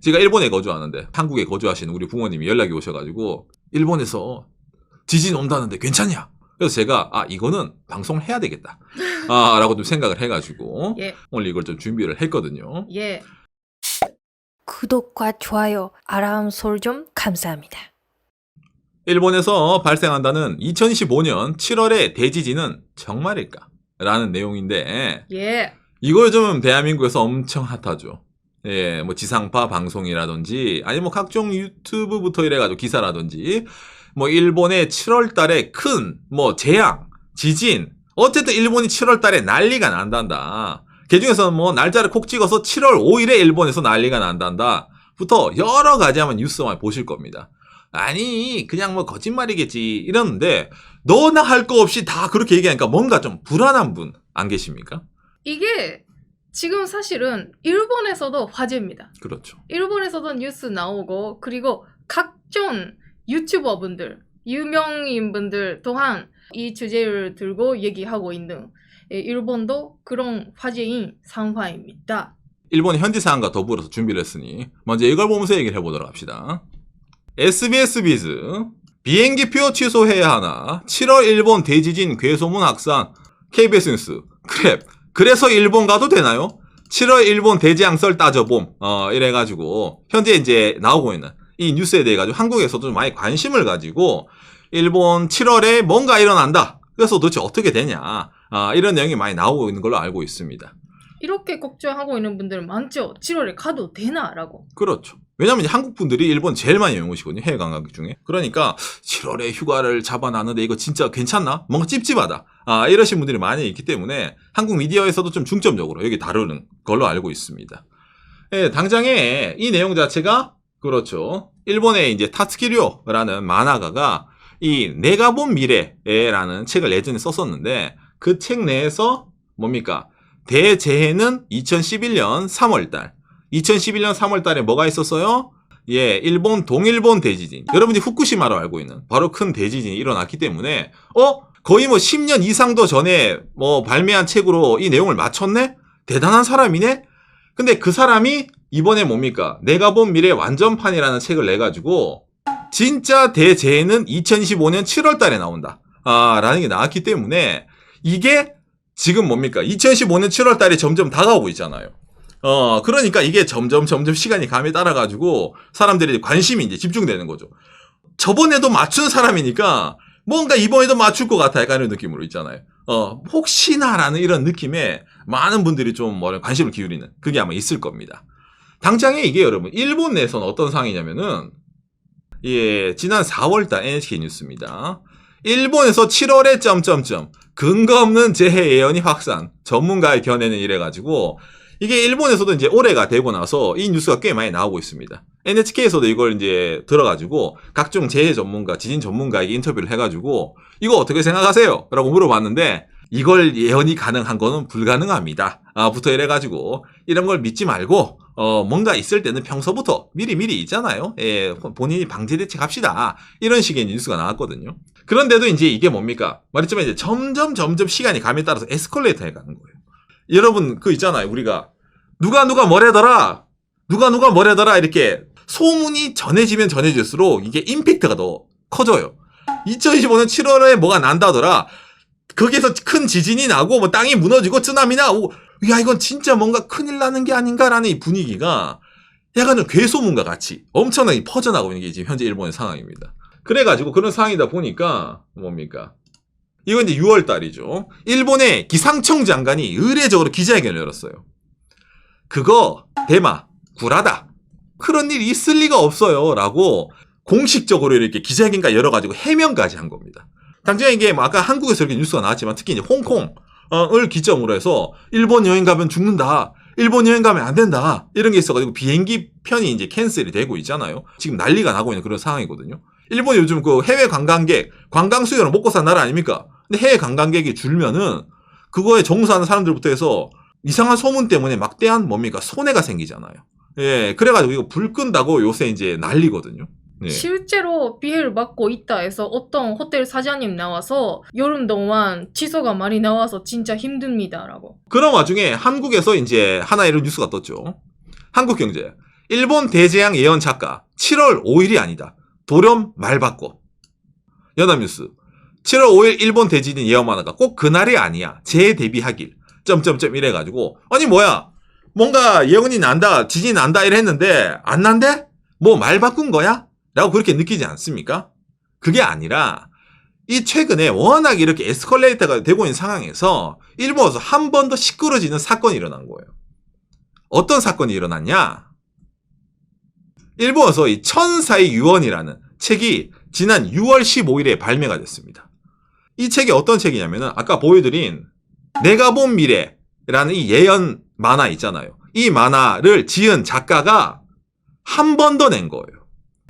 제가 일본에 거주하는데 한국에 거주하시는 우리 부모님이 연락이 오셔가지고 일본에서 지진 온다는데 괜찮냐? 그래서 제가 이거는 방송을 해야 되겠다 라고 좀 생각을 해가지고 예. 오늘 이걸 좀 준비를 했거든요. 예. 구독과 좋아요, 알람 설정 감사합니다. 일본에서 발생한다는 2015년 7월의 대지진은 정말일까? 라는 내용인데 예. 이거 요즘 대한민국에서 엄청 핫하죠. 예, 뭐 지상파 방송이라든지 아니면 뭐 각종 유튜브부터 이래가지고 기사라든지 뭐 일본의 7월 달에 큰 뭐 재앙, 지진, 어쨌든 일본이 7월 달에 난리가 난단다. 그중에서는 뭐 날짜를 콕 찍어서 7월 5일에 일본에서 난리가 난단다. 부터 여러 가지 한번 뉴스만 보실 겁니다. 아니 그냥 뭐 거짓말이겠지 이러는데 너나 할 거 없이 다 그렇게 얘기하니까 뭔가 좀 불안한 분 안 계십니까? 이게 지금 사실은 일본에서도 화제입니다. 그렇죠. 일본에서도 뉴스 나오고 그리고 각종 유튜버분들, 유명인분들 또한 이 주제를 들고 얘기하고 있는 일본도 그런 화제인 상황입니다. 일본의 현지 사항과 더불어서 준비를 했으니 먼저 이걸 보면서 얘기를 해보도록 합시다. SBS 비즈 비행기표 취소해야 하나 7월 일본 대지진 괴소문 확산 KBS 뉴스 그래 그래서 일본 가도 되나요? 7월 일본 대지양 썰 따져봄 이래가지고 현재 이제 나오고 있는 이 뉴스에 대해 가지고 한국에서도 좀 많이 관심을 가지고 일본 7월에 뭔가 일어난다. 그래서 도대체 어떻게 되냐 이런 내용이 많이 나오고 있는 걸로 알고 있습니다. 이렇게 걱정하고 있는 분들 많죠. 7월에 가도 되나라고. 그렇죠. 왜냐면 한국 분들이 일본 제일 많이 여행 오시거든요. 해외 관광객 중에. 그러니까 7월에 휴가를 잡아놨는데 이거 진짜 괜찮나? 뭔가 찝찝하다. 이러신 분들이 많이 있기 때문에 한국 미디어에서도 좀 중점적으로 여기 다루는 걸로 알고 있습니다. 예, 당장에 이 내용 자체가 그렇죠. 일본의 이제 타츠키료라는 만화가가 이 내가 본 미래라는 책을 예전에 썼었는데 그 책 내에서 뭡니까? 대재해는 2011년 3월달. 2011년 3월달에 뭐가 있었어요? 예, 일본 동일본 대지진. 여러분이 후쿠시마로 알고 있는 바로 큰 대지진이 일어났기 때문에 거의 뭐 10년 이상도 전에 뭐 발매한 책으로 이 내용을 맞췄네? 대단한 사람이네? 근데 그 사람이 이번에 뭡니까? 내가 본 미래 완전판이라는 책을 내가지고 진짜 대재해는 2025년 7월달에 나온다. 라는 게 나왔기 때문에 이게 지금 뭡니까? 2015년 7월달이 점점 다가오고 있잖아요. 그러니까 이게 점점 시간이 감에 따라가지고 사람들이 관심이 이제 집중되는 거죠. 저번에도 맞춘 사람이니까 뭔가 이번에도 맞출 것 같아. 약간 이런 느낌으로 있잖아요. 혹시나라는 이런 느낌에 많은 분들이 좀 관심을 기울이는 그게 아마 있을 겁니다. 당장에 이게 여러분, 일본 내에서는 어떤 상황이냐면은, 예, 지난 4월달 NHK 뉴스입니다. 일본에서 7월에 점점점 근거 없는 재해 예언이 확산, 전문가의 견해는 이래가지고 이게 일본에서도 이제 올해가 되고 나서 이 뉴스가 꽤 많이 나오고 있습니다. NHK에서도 이걸 이제 들어가지고 각종 재해 전문가, 지진 전문가에게 인터뷰를 해가지고 이거 어떻게 생각하세요? 라고 물어봤는데 이걸 예언이 가능한 거는 불가능합니다. 부터 이래가지고 이런 걸 믿지 말고 뭔가 있을 때는 평소부터 미리 있잖아요. 예, 본인이 방제 대책합시다. 이런 식의 뉴스가 나왔거든요. 그런데도 이제 이게 뭡니까? 말했지만 이제 점점 시간이 감에 따라서 에스컬레이터에 가는 거예요. 여러분 그 있잖아요. 우리가 누가 뭐래더라 이렇게 소문이 전해지면 전해질수록 이게 임팩트가 더 커져요. 2025년 7월에 뭐가 난다더라. 거기에서 큰 지진이 나고 뭐 땅이 무너지고 쓰나미 나고 야 이건 진짜 뭔가 큰일 나는 게 아닌가라는 이 분위기가 약간 좀 괴소문과 같이 엄청나게 퍼져나가고 있는 게 지금 현재 일본의 상황입니다. 그래가지고 그런 상황이다 보니까 뭡니까? 이건 이제 6월 달이죠. 일본의 기상청 장관이 의례적으로 기자회견을 열었어요. 그거 대마 구라다. 그런 일이 있을 리가 없어요. 라고 공식적으로 이렇게 기자회견까지 열어가지고 해명까지 한 겁니다. 당장 이게 뭐 아까 한국에서 이렇게 뉴스가 나왔지만 특히 이제 홍콩을 기점으로 해서 일본 여행 가면 죽는다. 일본 여행 가면 안 된다. 이런 게 있어가지고 비행기 편이 이제 캔슬이 되고 있잖아요. 지금 난리가 나고 있는 그런 상황이거든요. 일본이 요즘 그 해외 관광객, 관광 수요는 먹고 사는 나라 아닙니까? 근데 해외 관광객이 줄면은 그거에 종사하는 사람들부터 해서 이상한 소문 때문에 막대한 뭡니까? 손해가 생기잖아요. 예, 그래가지고 이거 불 끈다고 요새 이제 난리거든요. 네. 실제로 피해를 받고 있다 해서 어떤 호텔 사장님 나와서 여름 동안 취소가 많이 나와서 진짜 힘듭니다라고. 그런 와중에 한국에서 이제 하나 이런 뉴스가 떴죠. 한국경제. 일본 대재앙 예언 작가 7월 5일이 아니다. 돌연 말바꿔. 연합뉴스 7월 5일 일본 대지진 예언 만화가 꼭 그날이 아니야. 재대비하길. 점점점 이래가지고 아니 뭐야 뭔가 예언이 난다 지진이 난다 이랬는데 안 난대? 뭐 말 바꾼 거야? 라고 그렇게 느끼지 않습니까? 그게 아니라 이 최근에 워낙 이렇게 에스컬레이터가 되고 있는 상황에서 일본에서 한 번 더 시끄러지는 사건이 일어난 거예요. 어떤 사건이 일어났냐? 일본에서 이 천사의 유언이라는 책이 지난 6월 15일에 발매가 됐습니다. 이 책이 어떤 책이냐면은 아까 보여드린 내가 본 미래라는 이 예언 만화 있잖아요. 이 만화를 지은 작가가 한 번 더 낸 거예요.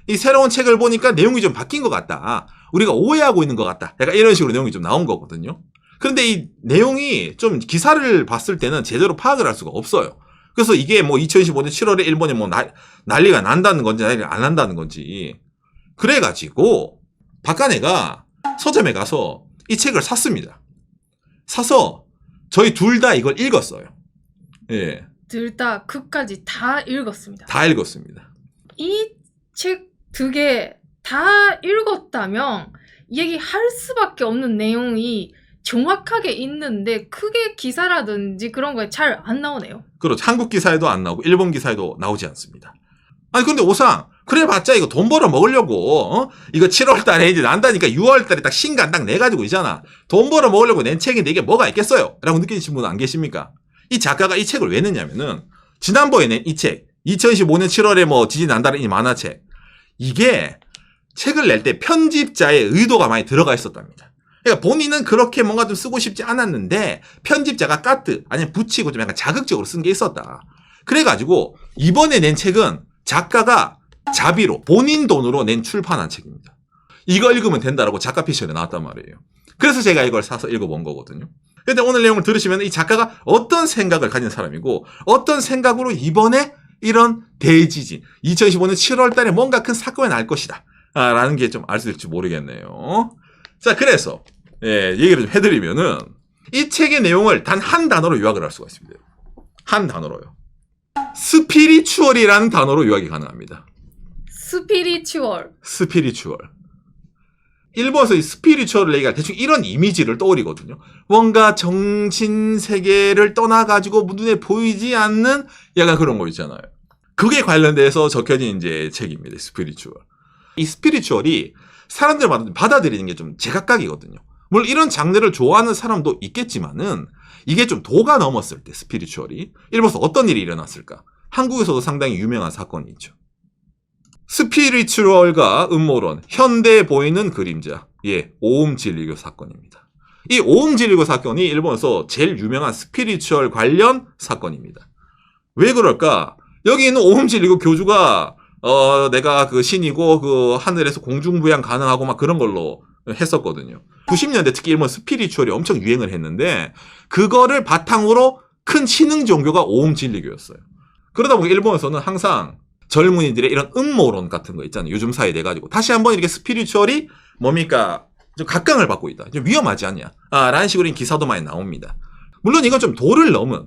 이 새로운 책을 보니까 내용이 좀 바뀐 것 같다. 우리가 오해하고 있는 것 같다. 약간 이런 식으로 내용이 좀 나온 거거든요. 그런데 이 내용이 좀 기사를 봤을 때는 제대로 파악을 할 수가 없어요. 그래서 이게 뭐 2015년 7월에 일본에 뭐 난리가 난다는 건지 난리가 안 난다는 건지. 그래가지고 박간애가 서점에 가서 이 책을 샀습니다. 사서 저희 둘 다 이걸 읽었어요. 예. 둘 다 끝까지 다 읽었습니다. 다 읽었습니다. 이 책 두 개 다 읽었다면 얘기할 수밖에 없는 내용이 정확하게 있는데 크게 기사라든지 그런 거에 잘 안 나오네요. 그렇죠. 한국 기사에도 안 나오고 일본 기사에도 나오지 않습니다. 아니 근데 오상 그래봤자 이거 돈 벌어 먹으려고 이거 7월 달에 이제 난다니까 6월 달에 딱 신간 딱 내가지고 있잖아. 돈 벌어 먹으려고 낸 책인데 이게 뭐가 있겠어요? 라고 느끼시는 분 안 계십니까? 이 작가가 이 책을 왜 냈냐면은 지난번에 낸 이 책 2015년 7월에 뭐 지진 난다는 이 만화책 이게 책을 낼 때 편집자의 의도가 많이 들어가 있었답니다. 그러니까 본인은 그렇게 뭔가 좀 쓰고 싶지 않았는데 편집자가 까트 아니면 붙이고 좀 약간 자극적으로 쓴 게 있었다. 그래가지고 이번에 낸 책은 작가가 자비로 본인 돈으로 낸 출판한 책입니다. 이거 읽으면 된다라고 작가 피셜에 나왔단 말이에요. 그래서 제가 이걸 사서 읽어본 거거든요. 근데 오늘 내용을 들으시면 이 작가가 어떤 생각을 가진 사람이고 어떤 생각으로 이번에 이런 대지진 2015년 7월 달에 뭔가 큰 사건이 날 것이다 라는 게 좀 알 수 있을지 모르겠네요. 자, 그래서 얘기를 좀 해드리면은 이 책의 내용을 단 한 단어로 요약을 할 수가 있습니다. 한 단어로요. 스피리추얼이라는 단어로 요약이 가능합니다. 스피리추얼. 스피리추얼. 일본에서 이 스피리추얼을 얘기할 대충 이런 이미지를 떠올리거든요. 뭔가 정신 세계를 떠나가지고 눈에 보이지 않는 약간 그런 거 있잖아요. 그게 관련돼서 적혀진 이제 책입니다. 스피리추얼. 이 스피리추얼이 사람들마다 받아들이는 게 좀 제각각이거든요. 물론 이런 장르를 좋아하는 사람도 있겠지만은 이게 좀 도가 넘었을 때 스피리추얼이 일본에서 어떤 일이 일어났을까? 한국에서도 상당히 유명한 사건이 있죠. 스피리추얼과 음모론, 현대에 보이는 그림자, 오음 진리교 사건입니다. 이 오음 진리교 사건이 일본에서 제일 유명한 스피리추얼 관련 사건입니다. 왜 그럴까? 여기 있는 오음 진리교 교주가 내가 그 신이고 그 하늘에서 공중부양 가능하고 막 그런 걸로 했었거든요. 90년대 특히 일본 스피리추얼이 엄청 유행을 했는데 그거를 바탕으로 큰 신흥 종교가 오음 진리교였어요. 그러다 보니 일본에서는 항상 젊은이들의 이런 음모론 같은 거 있잖아요. 요즘 사회에 돼가지고 다시 한번 이렇게 스피리추얼이 뭡니까? 좀 각광을 받고 있다. 좀 위험하지 않냐? 라는 식으로 기사도 많이 나옵니다. 물론 이건 좀 도를 넘은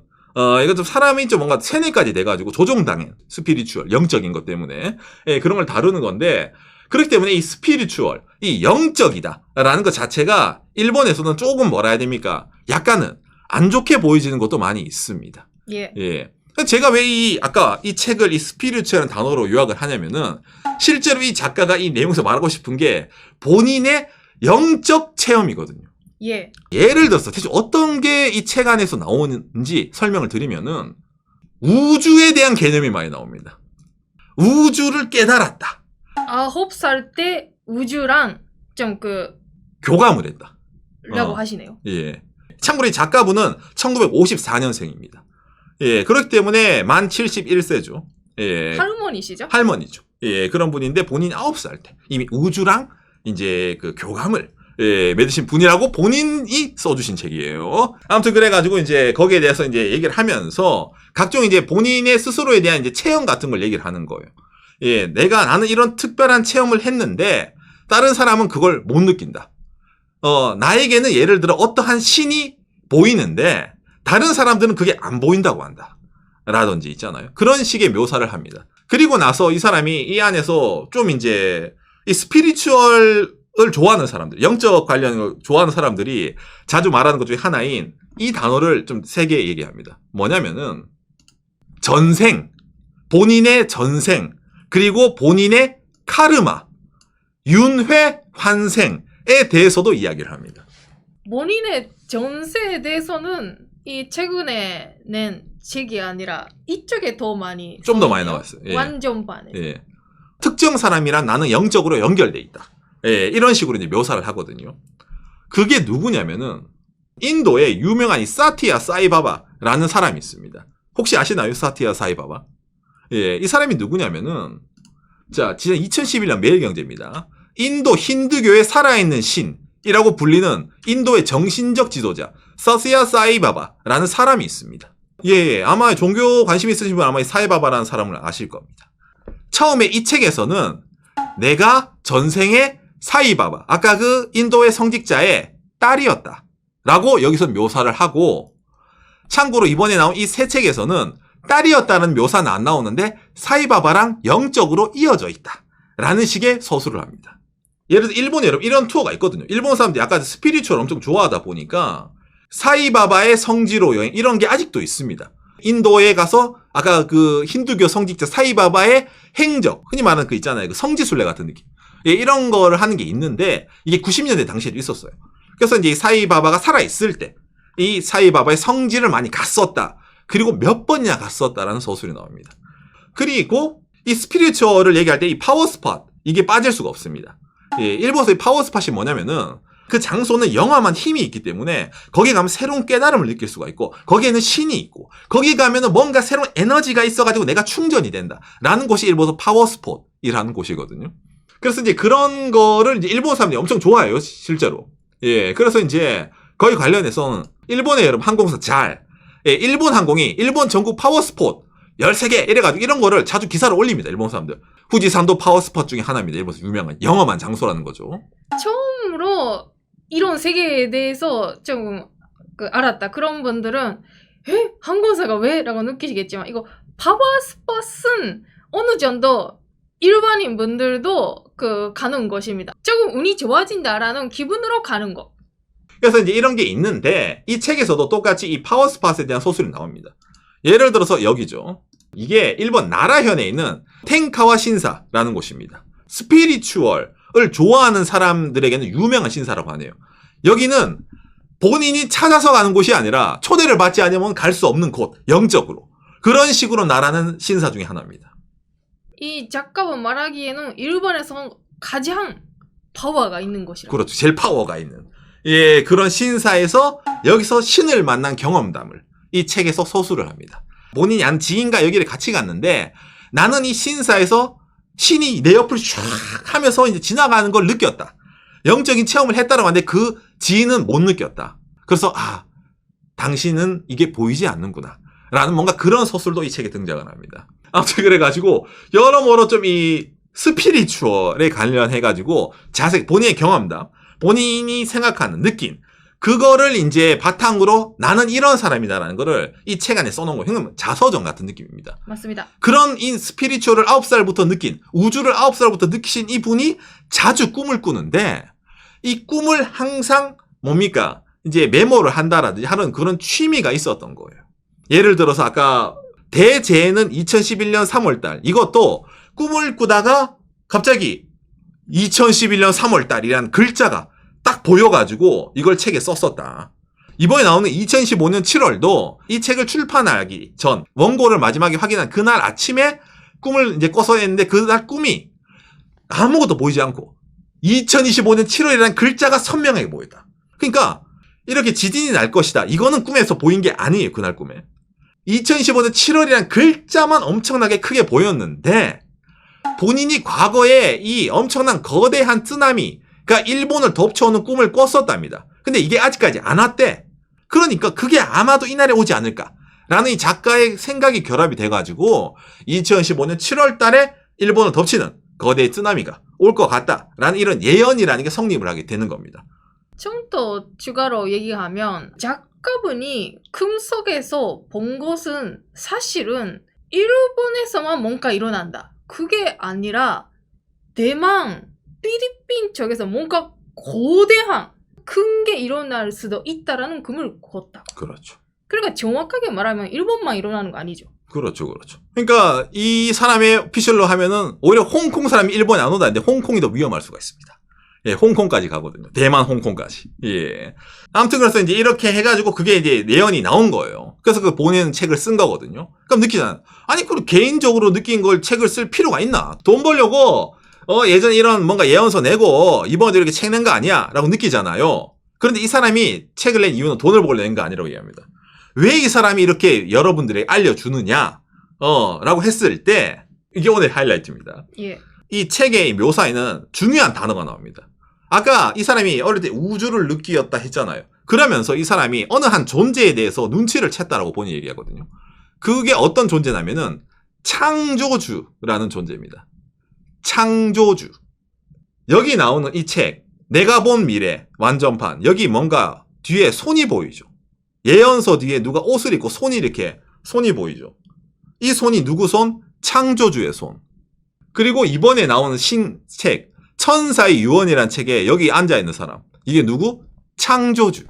이거 좀 사람이 좀 뭔가 세뇌까지 돼가지고 조종당한 스피리추얼, 영적인 것 때문에 그런 걸 다루는 건데 그렇기 때문에 이 스피리추얼, 이 영적이다라는 것 자체가 일본에서는 조금 뭐라 해야 됩니까? 약간은 안 좋게 보여지는 것도 많이 있습니다. 예. 제가 왜 아까 이 책을 이 스피리추얼이라는 단어로 요약을 하냐면은 실제로 이 작가가 이 내용에서 말하고 싶은 게 본인의 영적 체험이거든요. 예. 예를 들어서 대충 어떤 게 이 책 안에서 나오는지 설명을 드리면은 우주에 대한 개념이 많이 나옵니다. 우주를 깨달았다. 9살 때 우주랑 좀 교감을 했다. 라고 하시네요. 예. 참고로 이 작가분은 1954년생입니다. 예, 그렇기 때문에 만 71세죠. 예. 할머니시죠? 할머니죠. 예, 그런 분인데 본인이 9살 때 이미 우주랑 이제 그 교감을 맺으신 분이라고 본인이 써주신 책이에요. 아무튼 그래가지고 이제 거기에 대해서 이제 얘기를 하면서 각종 이제 본인의 스스로에 대한 이제 체험 같은 걸 얘기를 하는 거예요. 예, 나는 이런 특별한 체험을 했는데 다른 사람은 그걸 못 느낀다. 나에게는 예를 들어 어떠한 신이 보이는데 다른 사람들은 그게 안 보인다고 한다. 라든지 있잖아요. 그런 식의 묘사를 합니다. 그리고 나서 이 사람이 이 안에서 좀 이제 이 스피리추얼을 좋아하는 사람들, 영적 관련을 좋아하는 사람들이 자주 말하는 것 중에 하나인 이 단어를 좀 세게 얘기합니다. 뭐냐면은 전생, 본인의 전생, 그리고 본인의 카르마, 윤회, 환생에 대해서도 이야기를 합니다. 본인의 전세에 대해서는 이 최근에 낸 책이 아니라 이쪽에 더 많이 좀 더 많이 써있네요. 나왔어요. 예. 완전 반에. 예. 특정 사람이랑 나는 영적으로 연결돼 있다. 예, 이런 식으로 이제 묘사를 하거든요. 그게 누구냐면은 인도에 유명한 이 사티아 사이바바라는 사람이 있습니다. 혹시 아시나요? 사티아 사이바바? 예, 이 사람이 누구냐면은 자, 지난 2011년 매일경제입니다. 인도 힌두교의 살아있는 신이라고 불리는 인도의 정신적 지도자 사티아 사이바바라는 사람이 있습니다. 예, 아마 종교 관심 있으신 분은 아마 이 사이바바라는 사람을 아실 겁니다. 처음에 이 책에서는 내가 전생의 사이바바, 아까 그 인도의 성직자의 딸이었다 라고 여기서 묘사를 하고, 참고로 이번에 나온 이 새 책에서는 딸이었다는 묘사는 안 나오는데 사이바바랑 영적으로 이어져 있다 라는 식의 서술을 합니다. 예를 들어 일본에 여러분 이런 투어가 있거든요. 일본 사람들이 약간 스피리추얼 엄청 좋아하다 보니까 사이바바의 성지로 여행 이런 게 아직도 있습니다. 인도에 가서 아까 그 힌두교 성직자 사이바바의 행적, 흔히 말하는 그 있잖아요. 그 성지순례 같은 느낌. 예, 이런 거를 하는 게 있는데 이게 90년대 당시에도 있었어요. 그래서 이제 사이바바가 살아있을 때 이 사이바바의 성지를 많이 갔었다. 그리고 몇 번이나 갔었다라는 서술이 나옵니다. 그리고 이 스피리추얼을 얘기할 때 이 파워스팟, 이게 빠질 수가 없습니다. 예, 일본에서의 파워스팟이 뭐냐면은 그 장소는 영험한 힘이 있기 때문에 거기 가면 새로운 깨달음을 느낄 수가 있고 거기에는 신이 있고 거기 가면은 뭔가 새로운 에너지가 있어가지고 내가 충전이 된다라는 곳이 일본에서 파워스팟이라는 곳이거든요. 그래서 이제 그런 거를 이제 일본 사람들이 엄청 좋아해요, 실제로. 예, 그래서 이제 거기 관련해서는 일본의 여러분 항공사 잘, 예, 일본 항공이 일본 전국 파워스팟 13개 이래가지고 이런 거를 자주 기사를 올립니다, 일본 사람들. 후지산도 파워스팟 중에 하나입니다. 일본에서 유명한 영험한 장소라는 거죠. 처음으로 이런 세계에 대해서 좀 알았다. 그런 분들은 항공사가 왜? 라고 느끼시겠지만 이거 파워스팟은 어느 정도 일반인 분들도 가는 것입니다. 조금 운이 좋아진다라는 기분으로 가는 거. 그래서 이제 이런 게 있는데 이 책에서도 똑같이 이 파워스팟에 대한 소설이 나옵니다. 예를 들어서 여기죠. 이게 일본 나라현에 있는 텐카와 신사라는 곳입니다. 스피리추얼을 좋아하는 사람들에게는 유명한 신사라고 하네요. 여기는 본인이 찾아서 가는 곳이 아니라 초대를 받지 않으면 갈 수 없는 곳, 영적으로. 그런 식으로 나라는 신사 중에 하나입니다. 이 작가분 말하기에는 일본에서 가장 파워가 있는 곳이라. 그렇죠. 제일 파워가 있는. 예, 그런 신사에서 여기서 신을 만난 경험담을 이 책에서 서술을 합니다. 본인이 한 지인과 여기를 같이 갔는데 나는 이 신사에서 신이 내 옆을 쫙 하면서 이제 지나가는 걸 느꼈다. 영적인 체험을 했다라고 하는데 그 지인은 못 느꼈다. 그래서 당신은 이게 보이지 않는구나 라는 뭔가 그런 서술도 이 책에 등장을 합니다. 아무튼 그래가지고 여러모로 좀 이 스피리추얼에 관련해가지고 자세히 본인의 경험담, 본인이 생각하는 느낌, 그거를 이제 바탕으로 나는 이런 사람이다라는 거를 이 책 안에 써놓은 거예요. 자서전 같은 느낌입니다. 맞습니다. 그런 이 스피리추얼을 9살부터 느낀, 우주를 9살부터 느끼신 이분이 자주 꿈을 꾸는데 이 꿈을 항상 뭡니까? 이제 메모를 한다라든지 하는 그런 취미가 있었던 거예요. 예를 들어서 아까 대재해는 2011년 3월달, 이것도 꿈을 꾸다가 갑자기 2011년 3월달이라는 글자가 딱 보여가지고 이걸 책에 썼었다. 이번에 나오는 2015년 7월도 이 책을 출판하기 전 원고를 마지막에 확인한 그날 아침에 꿈을 이제 꿔서 했는데 그날 꿈이 아무것도 보이지 않고 2025년 7월이라는 글자가 선명하게 보였다. 그러니까 이렇게 지진이 날 것이다. 이거는 꿈에서 보인 게 아니에요. 그날 꿈에. 2025년 7월이라는 글자만 엄청나게 크게 보였는데 본인이 과거에 이 엄청난 거대한 쓰나미가 일본을 덮쳐오는 꿈을 꿨었답니다. 근데 이게 아직까지 안 왔대. 그러니까 그게 아마도 이날에 오지 않을까라는 이 작가의 생각이 결합이 돼가지고 2015년 7월 달에 일본을 덮치는 거대한 쓰나미가 올 것 같다라는 이런 예언이라는 게 성립을 하게 되는 겁니다. 좀 더 추가로 얘기하면 작가분이 꿈속에서 본 것은 사실은 일본에서만 뭔가 일어난다. 그게 아니라 대만, 필리핀 쪽에서 뭔가 거대한 큰 게 일어날 수도 있다라는 금을 걷다. 그렇죠. 그러니까 정확하게 말하면 일본만 일어나는 거 아니죠. 그렇죠, 그렇죠. 그러니까 이 사람의 피셜로 하면은 오히려 홍콩 사람이 일본에 안 온다는데 홍콩이 더 위험할 수가 있습니다. 예, 홍콩까지 가거든요. 대만, 홍콩까지. 예. 아무튼 그래서 이제 이렇게 해가지고 그게 이제 내연이 나온 거예요. 그래서 그 본인 책을 쓴 거거든요. 그럼 느끼잖아요. 아니, 그럼 개인적으로 느낀 걸 책을 쓸 필요가 있나? 돈 벌려고, 예전에 이런 뭔가 예언서 내고, 이번에도 이렇게 책 낸 거 아니야? 라고 느끼잖아요. 그런데 이 사람이 책을 낸 이유는 돈을 벌려 낸 거 아니라고 얘기합니다. 왜 이 사람이 이렇게 여러분들에게 알려주느냐? 라고 했을 때, 이게 오늘 하이라이트입니다. 예. 이 책의 묘사에는 중요한 단어가 나옵니다. 아까 이 사람이 어릴 때 우주를 느끼었다 했잖아요. 그러면서 이 사람이 어느 한 존재에 대해서 눈치를 챘다라고 본인이 얘기하거든요. 그게 어떤 존재냐면은 창조주라는 존재입니다. 창조주. 여기 나오는 이 책, 내가 본 미래, 완전판. 여기 뭔가 뒤에 손이 보이죠. 예언서 뒤에 누가 옷을 입고 손이 이렇게 손이 보이죠. 이 손이 누구 손? 창조주의 손. 그리고 이번에 나오는 신책 천사의 유언이라는 책에 여기 앉아있는 사람. 이게 누구? 창조주.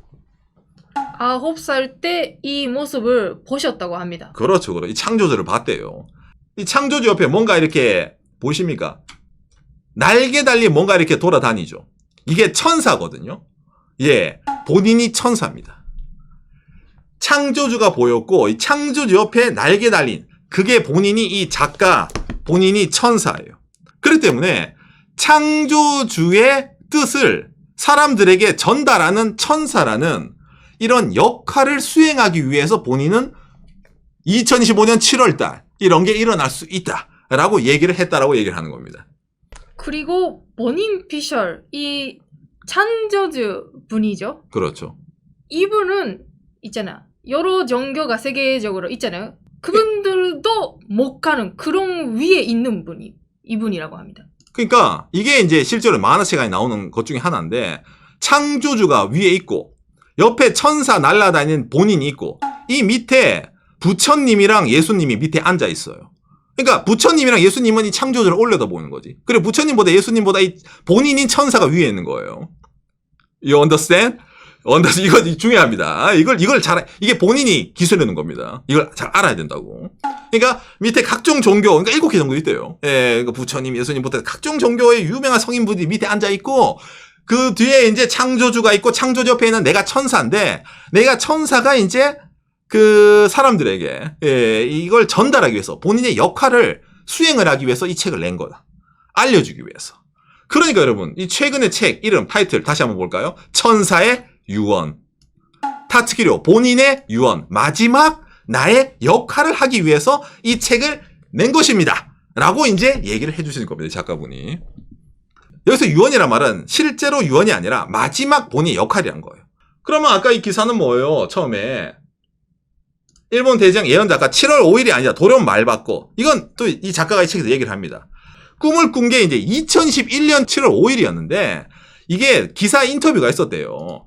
9살 때 이 모습을 보셨다고 합니다. 그렇죠, 그렇죠. 이 창조주를 봤대요. 이 창조주 옆에 뭔가 이렇게 보이십니까? 날개 달린 뭔가 이렇게 돌아다니죠. 이게 천사거든요. 예, 본인이 천사입니다. 창조주가 보였고 이 창조주 옆에 날개 달린 그게 본인이 이 작가, 본인이 천사예요. 그렇기 때문에 창조주의 뜻을 사람들에게 전달하는 천사라는 이런 역할을 수행하기 위해서 본인은 2025년 7월달 이런 게 일어날 수 있다라고 얘기를 했다라고 얘기를 하는 겁니다. 그리고 본인 피셜, 이 창조주 분이죠. 그렇죠. 이분은 있잖아. 여러 종교가 세계적으로 있잖아요. 그분들도 못 가는 그런 위에 있는 분이 이분이라고 합니다. 그러니까 이게 이제 실제로 만화책에 나오는 것 중에 하나인데 창조주가 위에 있고 옆에 천사 날아다니는 본인이 있고 이 밑에 부처님이랑 예수님이 밑에 앉아 있어요. 그러니까 부처님이랑 예수님은 이 창조주를 올려다보는 거지. 그리고 부처님보다 예수님보다 이 본인인 천사가 위에 있는 거예요. You understand? 이거 중요합니다. 이걸 잘, 이게 본인이 기술해놓은 겁니다. 이걸 잘 알아야 된다고. 그러니까 밑에 각종 종교, 그러니까 7개 정도 있대요. 예, 부처님, 예수님부터 각종 종교의 유명한 성인분들이 밑에 앉아있고, 그 뒤에 이제 창조주가 있고, 창조주 옆에 있는 내가 천사인데, 내가 천사가 이제 그 사람들에게, 예, 이걸 전달하기 위해서, 본인의 역할을 수행을 하기 위해서 이 책을 낸 거다. 알려주기 위해서. 그러니까 여러분, 이 최근의 책, 이름, 타이틀, 다시 한번 볼까요? 천사의 유언. 타츠키료, 본인의 유언. 마지막 나의 역할을 하기 위해서 이 책을 낸 것입니다. 라고 이제 얘기를 해주시는 겁니다. 작가분이. 여기서 유언이란 말은 실제로 유언이 아니라 마지막 본인의 역할이란 거예요. 그러면 아까 이 기사는 뭐예요? 처음에. 일본 대장 예언 작가 7월 5일이 아니라 돌연 말 받고. 이건 또 이 작가가 이 책에서 얘기를 합니다. 꿈을 꾼 게 이제 2011년 7월 5일이었는데 이게 기사 인터뷰가 있었대요.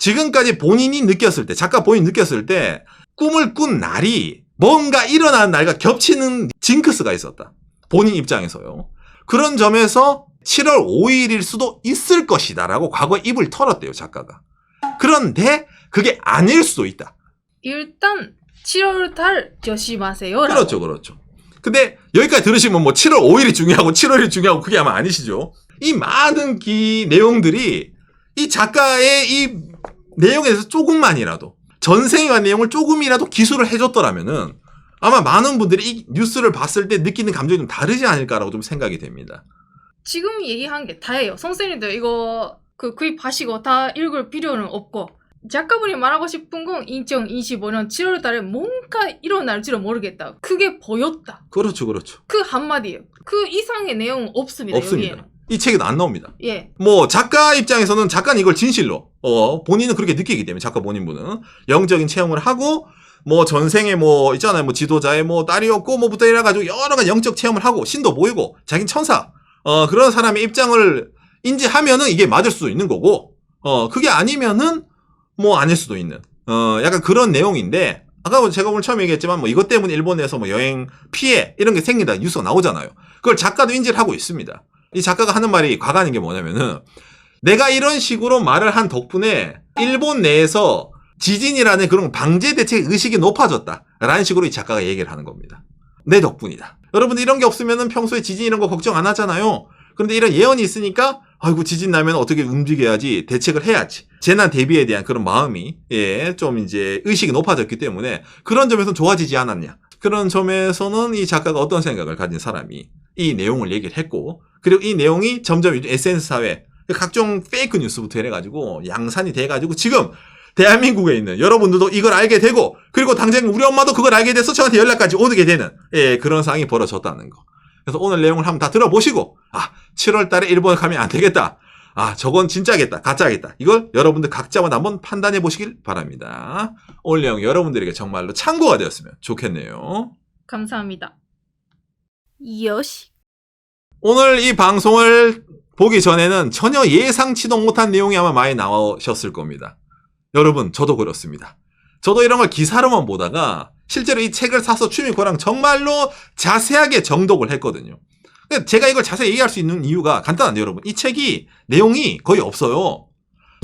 지금까지 본인이 느꼈을 때, 작가 본인이 느꼈을 때 꿈을 꾼 날이 뭔가 일어나는 날과 겹치는 징크스가 있었다. 본인 입장에서요. 그런 점에서 7월 5일일 수도 있을 것이다 라고 과거에 입을 털었대요, 작가가. 그런데 그게 아닐 수도 있다. 일단 7월달 조심하세요. 그렇죠, 그렇죠. 근데 여기까지 들으시면 뭐 7월 5일이 중요하고 7월이 중요하고 그게 아마 아니시죠. 이 많은 내용들이 이 작가의 이 내용에 대해서 조금만이라도 전생에 관한 내용을 조금이라도 기술을 해줬더라면은 아마 많은 분들이 이 뉴스를 봤을 때 느끼는 감정이 좀 다르지 않을까라고 좀 생각이 됩니다. 지금 얘기한 게 다예요. 선생님들 이거 구입하시고 다 읽을 필요는 없고 작가분이 말하고 싶은 건 2025년 7월 달에 뭔가 일어날지를 모르겠다. 그게 보였다. 그렇죠, 그렇죠. 그 한마디예요. 그 이상의 내용은 없습니다. 없습니다. 여기에는. 이 책에도 안 나옵니다. 예. 뭐 작가 입장에서는 작가는 이걸 진실로 본인은 그렇게 느끼기 때문에 작가 본인분은 영적인 체험을 하고 뭐 전생에 뭐 있잖아요. 뭐 지도자의 뭐 딸이었고 뭐부터 이래가지고 여러 가지 영적 체험을 하고 신도 보이고 자기는 천사 그런 사람의 입장을 인지하면은 이게 맞을 수도 있는 거고 그게 아니면은 뭐 아닐 수도 있는 약간 그런 내용인데 아까 제가 오늘 처음에 얘기했지만 뭐 이것 때문에 일본에서 뭐 여행 피해 이런 게 생긴다 뉴스가 나오잖아요. 그걸 작가도 인지를 하고 있습니다. 이 작가가 하는 말이 과간인 게 뭐냐면은 내가 이런 식으로 말을 한 덕분에 일본 내에서 지진이라는 그런 방제 대책 의식이 높아졌다. 라는 식으로 이 작가가 얘기를 하는 겁니다. 내 덕분이다. 여러분들 이런 게 없으면은 평소에 지진 이런 거 걱정 안 하잖아요. 그런데 이런 예언이 있으니까 아이고 지진 나면 어떻게 움직여야지 대책을 해야지. 재난 대비에 대한 그런 마음이 좀 이제 의식이 높아졌기 때문에 그런 점에서는 좋아지지 않았냐. 그런 점에서는 이 작가가 어떤 생각을 가진 사람이 이 내용을 얘기를 했고 그리고 이 내용이 점점 SNS 사회 각종 페이크 뉴스부터 해가지고 양산이 돼가지고 지금 대한민국에 있는 여러분들도 이걸 알게 되고 그리고 당장 우리 엄마도 그걸 알게 돼서 저한테 연락까지 오게 되는 그런 상황이 벌어졌다는 거. 그래서 오늘 내용을 한번 다 들어보시고 7월 달에 일본에 가면 안 되겠다. 저건 진짜겠다. 가짜겠다. 이걸 여러분들 각자마다 한번 판단해 보시길 바랍니다. 오늘 내용 여러분들에게 정말로 참고가 되었으면 좋겠네요. 감사합니다. 요시. 오늘 이 방송을 보기 전에는 전혀 예상치도 못한 내용이 아마 많이 나오셨을 겁니다. 여러분, 저도 그렇습니다. 저도 이런 걸 기사로만 보다가 실제로 이 책을 사서 추미코랑 정말로 자세하게 정독을 했거든요. 제가 이걸 자세히 얘기할 수 있는 이유가 간단한데요, 여러분. 이 책이 내용이 거의 없어요.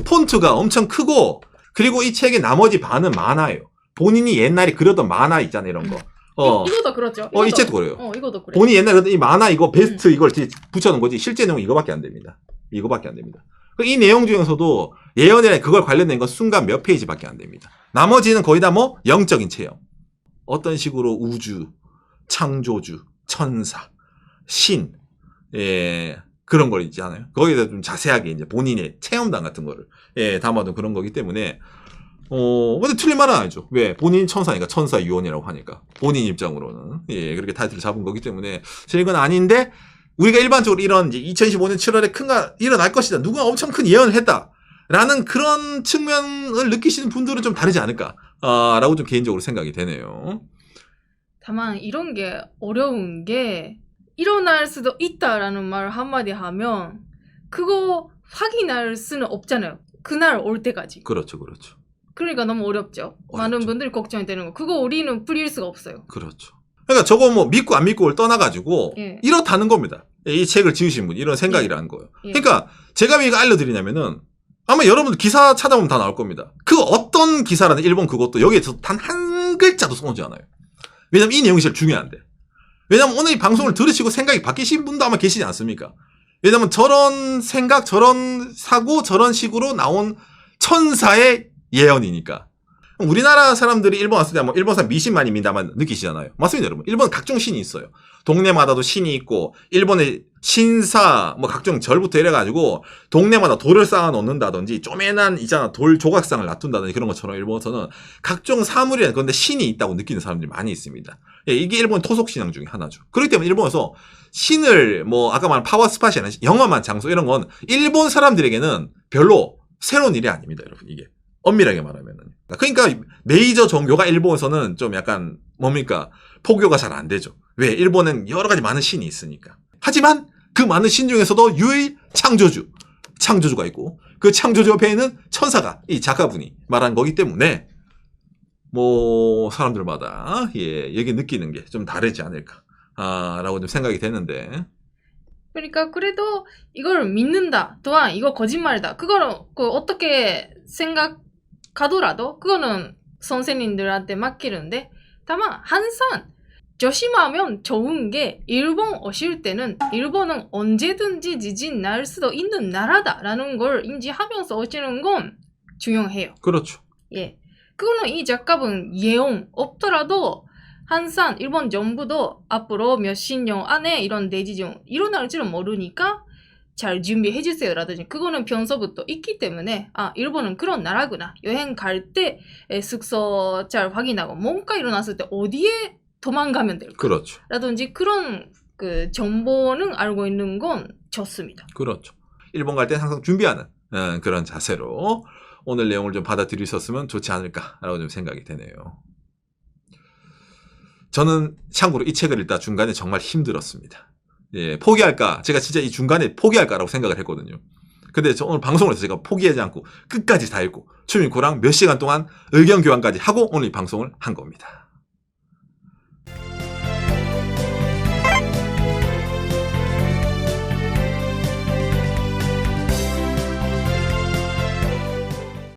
폰트가 엄청 크고 그리고 이 책의 나머지 반은 만화예요. 본인이 옛날에 그렸던 만화 있잖아요, 이런 거. 이것도 그렇죠. 이 책도 그래요. 이것도 그래. 본인이 옛날에 그렸던 이 만화 이거 베스트 이걸 붙여놓은 거지 실제 내용이 이거밖에 안 됩니다. 이거밖에 안 됩니다. 이 내용 중에서도 예언이나 그걸 관련된 건 순간 몇 페이지밖에 안 됩니다. 나머지는 거의 다 뭐 영적인 체험. 어떤 식으로 우주, 창조주, 천사, 신, 그런 걸 있잖아요. 거기에 대해서 좀 자세하게 이제 본인의 체험담 같은 거를 담아둔 그런 거기 때문에 근데 틀린 말은 아니죠. 왜? 본인 천사니까 천사 유언이라고 하니까 본인 입장으로는 그렇게 타이틀을 잡은 거기 때문에 이건 아닌데 우리가 일반적으로 이런 이제 2025년 7월에 큰가 일어날 것이다. 누가 엄청 큰 예언을 했다. 라는 그런 측면을 느끼시는 분들은 좀 다르지 않을까. 라고 좀 개인적으로 생각이 되네요. 다만 이런 게 어려운 게 일어날 수도 있다라는 말 한마디 하면 그거 확인할 수는 없잖아요. 그날 올 때까지. 그렇죠. 그러니까 너무 어렵죠. 많은 분들이 걱정이 되는 거. 그거 우리는 풀릴 수가 없어요. 그렇죠. 그러니까 저거 뭐 믿고 안 믿고를 떠나가지고 이렇다는 겁니다. 이 책을 지으신 분 이런 생각이라는 거예요. 그러니까 제가 왜 이거 알려드리냐면은 아마 여러분들 기사 찾아보면 다 나올 겁니다. 그 어떤 기사라는 일본 그것도 여기에서 단 한 글자도 써놓지 않아요. 왜냐면 이 내용이 제일 중요한데. 왜냐면 오늘 이 방송을 들으시고 생각이 바뀌신 분도 아마 계시지 않습니까? 왜냐면 저런 생각, 저런 사고, 저런 식으로 나온 천사의 예언이니까. 우리나라 사람들이 일본 왔을 때 뭐 일본 사람 미신 많이 믿다만 느끼시잖아요. 맞습니다, 여러분. 일본 각종 신이 있어요. 동네마다도 신이 있고 일본의 신사 뭐 각종 절부터 이래가지고 동네마다 돌을 쌓아 놓는다든지 쪼매난 있잖아 돌 조각상을 놔둔다든지 그런 것처럼 일본에서는 각종 사물이나 그런데 신이 있다고 느끼는 사람들이 많이 있습니다. 이게 일본 토속 신앙 중에 하나죠. 그렇기 때문에 일본에서 신을 뭐 아까 말한 파워 스팟이 아니라 영험한 장소 이런 건 일본 사람들에게는 별로 새로운 일이 아닙니다, 여러분. 이게 엄밀하게 말하면은. 그러니까 메이저 종교가 일본에서는 좀 약간 뭡니까 포교가 잘 안 되죠. 왜? 일본은 여러 가지 많은 신이 있으니까. 하지만 그 많은 신 중에서도 유일 창조주가 있고 그 창조주 옆에는 천사가 이 작가분이 말한 거기 때문에 뭐 사람들마다 여기 느끼는 게 좀 다르지 않을까 라고 좀 생각이 되는데. 그러니까 그래도 이걸 믿는다 또한 이거 거짓말이다 그거는 어떻게 생각하더라도 그거는 선생님들한테 맡기는데 다만 항상 조심하면 좋은 게 일본 오실 때는 일본은 언제든지 지진 날 수도 있는 나라다라는 걸 인지하면서 오시는 건 중요해요. 그렇죠. 그거는 이 작가분 예언 없더라도 항상 일본 정부도 앞으로 몇십 년 안에 이런 대지진 일어날지는 모르니까 잘 준비해주세요 라든지 그거는 평소부터 있기 때문에 일본은 그런 나라구나. 여행 갈 때 숙소 잘 확인하고 뭔가 일어났을 때 어디에 도망가면 될까? 그렇죠. 라든지 그런 그 정보는 알고 있는 건 좋습니다. 그렇죠. 일본 갈 때 항상 준비하는 그런 자세로 오늘 내용을 좀 받아들이셨으면 좋지 않을까라고 좀 생각이 되네요. 저는 참고로 이 책을 읽다 중간에 정말 힘들었습니다. 포기할까? 제가 진짜 이 중간에 포기할까라고 생각을 했거든요. 근데 저 오늘 방송을 해서 제가 포기하지 않고 끝까지 다 읽고 추민구랑 몇 시간 동안 의견 교환까지 하고 오늘 이 방송을 한 겁니다.